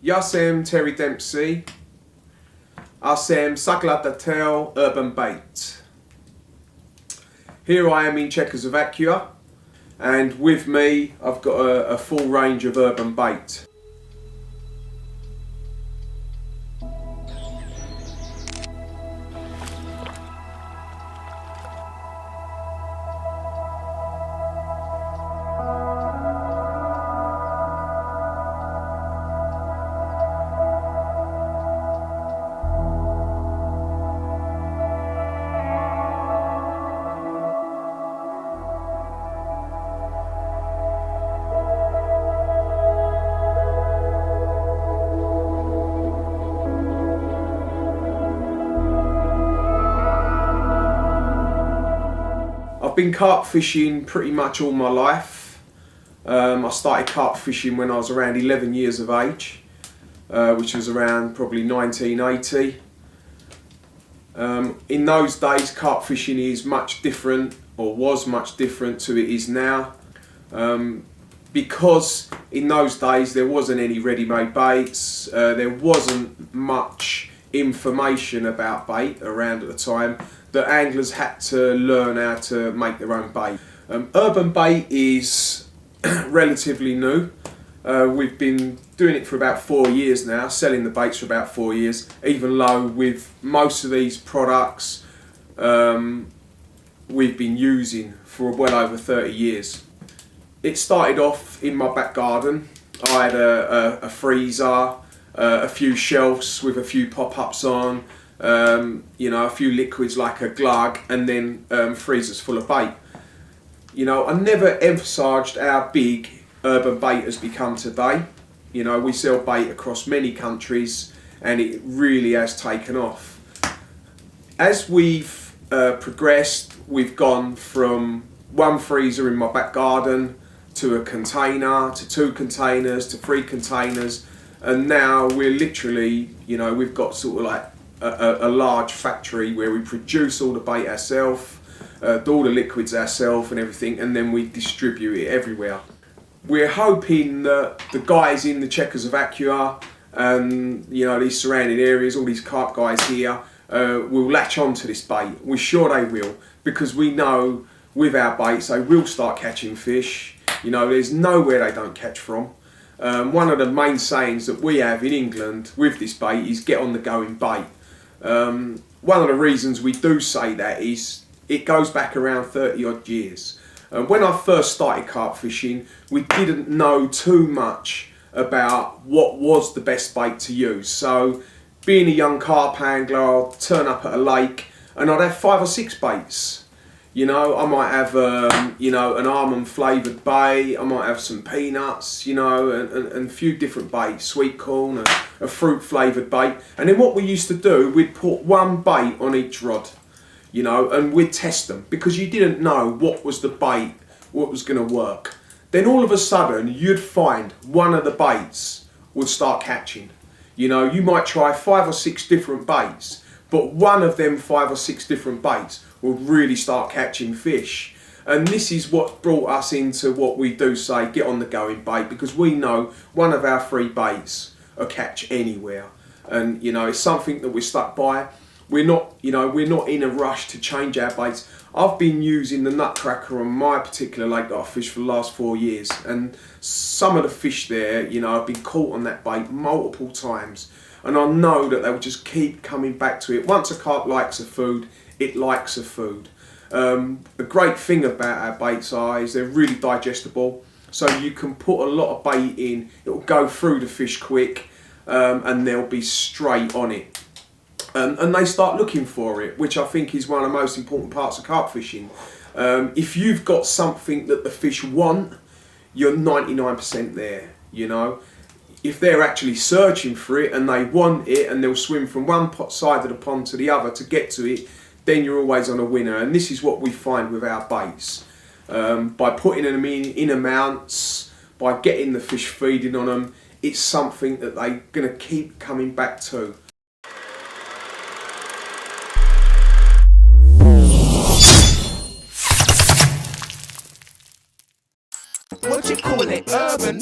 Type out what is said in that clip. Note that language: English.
Ja jsem Terry Dempsey. A jsem zakladatel Urban Bait. Here I am in Czechoslovakia, and with me I've got a full range of urban bait. I've been carp fishing pretty much all my life. I started carp fishing when I was around 11 years of age, which was around probably 1980. In those days, carp fishing is much different, or was much different to it is now, because in those days there wasn't any ready-made baits, there wasn't much information about bait around at the time. The anglers had to learn how to make their own bait. Urban bait is relatively new. We've been doing it for about 4 years now, selling the baits for about 4 years, even though with most of these products we've been using for well over 30 years. It started off in my back garden. I had a freezer, a few shelves with a few pop-ups on, a few liquids like a glug, and then freezers full of bait. I never emphasised how big urban bait has become today. We sell bait across many countries, and it really has taken off. As we've progressed, we've gone from one freezer in my back garden to a container, to 2 containers, to 3 containers, and now we're literally, we've got sort of like a large factory where we produce all the bait ourselves, do all the liquids ourselves and everything, and then we distribute it everywhere. We're hoping that the guys in the Czechoslovakia and these surrounding areas, all these carp guys here, will latch on to this bait. We're sure they will, because we know with our baits they will start catching fish. There's nowhere they don't catch from. One of the main sayings that we have in England with this bait is get on the going bait. One of the reasons we do say that is it goes back around 30 odd years. When I first started carp fishing, we didn't know too much about what was the best bait to use. So being a young carp angler, I'd turn up at a lake and I'd have 5 or 6 baits. I might have an almond flavoured bait, I might have some peanuts, and a few different baits, sweet corn, a fruit flavoured bait. And then what we used to do, we'd put one bait on each rod, and we'd test them, because you didn't know what was the bait, what was going to work. Then all of a sudden you'd find one of the baits would start catching. You might try 5 or 6 different baits, but one of them 5 or 6 different baits will really start catching fish. And this is what brought us into what we do say, get on the going bait, because we know one of our 3 baits will catch anywhere. And it's something that we're stuck by. We're not in a rush to change our baits. I've been using the nutcracker on my particular lake that I've fished for the last 4 years, and some of the fish there, I've been caught on that bait multiple times, and I know that they'll just keep coming back to it. Once a carp likes a food, it likes a food. The great thing about our baits is they're really digestible, so you can put a lot of bait in, it will go through the fish quick, and they'll be straight on it. And they start looking for it, which I think is one of the most important parts of carp fishing. If you've got something that the fish want, you're 99% there, If they're actually searching for it and they want it and they'll swim from one side of the pond to the other to get to it, then you're always on a winner. And this is what we find with our baits. By putting them in amounts, by getting the fish feeding on them, it's something that they're going to keep coming back to. What you call it? Urban.